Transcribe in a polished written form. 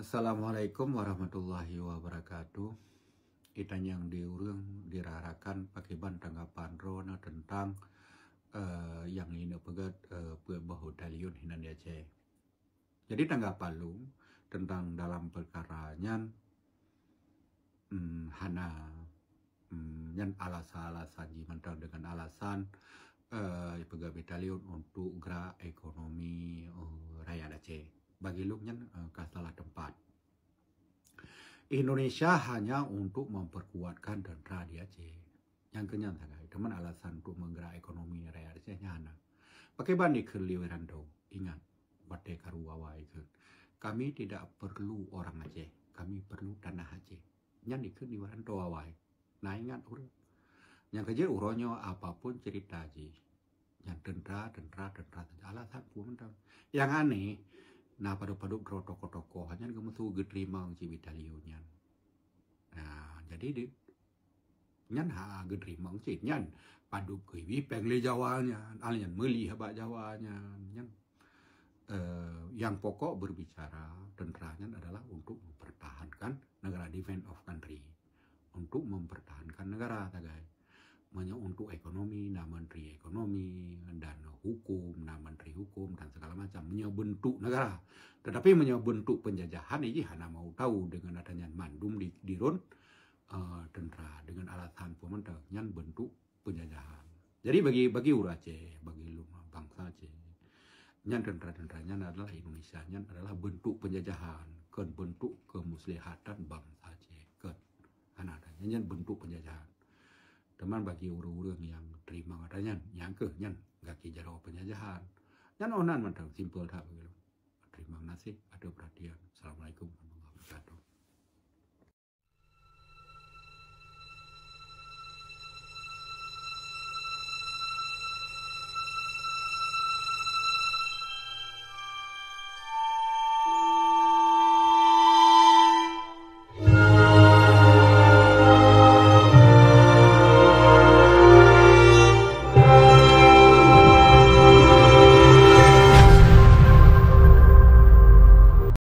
Assalamualaikum warahmatullahi wabarakatuh. Kita yang diurang dirarakan pakai tanggapan rona tentang yang ini pegat bahu daliun hinan Aceh. Jadi tanggapan lu tentang dalam perkaranya hana yang alasan-alasan mentang dengan alasan pegawai daliun untuk gerak ekonomi rakyat Aceh. Bagi lu yang kasalah tempat. Indonesia hanya untuk memperkuatkan tentara di Aceh. Yang kenyang sangat. Teman alasan untuk menggerak ekonomi rakyat Aceh hanya. Pakai banding ke Liweranto. Ingat. Bate karuawa itu. Kami tidak perlu orang Aceh. Kami perlu tanah Aceh. Yang ke Liweranto awai. Nah ingat urut. Yang kerja uronyo apapun cerita Aceh. Yang tentara. Alasan pun mentang. Yang aneh. Nah paduk-paduk toko-toko hanya kemusu gedrimang cibitaliunya. Nah jadi di nyan ha gedrimang cit nyan paduk kiwi pengli Jawanya, alian meli haba Jawanya. Nyan yang pokok berbicara tentaranya adalah untuk mempertahankan negara, defense of country, untuk mempertahankan negara tagai. Untuk ekonomi, nah menteri ekonomi dan hukum, nah menteri hukum dan segala macam bentuk negara. Tetapi bentuk penjajahan ini hanya mau tahu dengan adanya mandum di ron tentara dengan alasan pemerintahnya bentuk penjajahan. Jadi bagi urang Aceh, bagi lu bangsa Aceh, yang tentara-tentaranya adalah Indonesia, yang adalah bentuk penjajahan, kan bentuk kemuslihatan bangsa Aceh, kan adanya bentuk penjajahan. Teman bagi urang-urang yang terima katanya yang nyan gak kijarau penjajahan nyan onan mentang simpel tak begitu. Terima kasih ada perhatian. Assalamualaikum warahmatullahi wabarakatuh.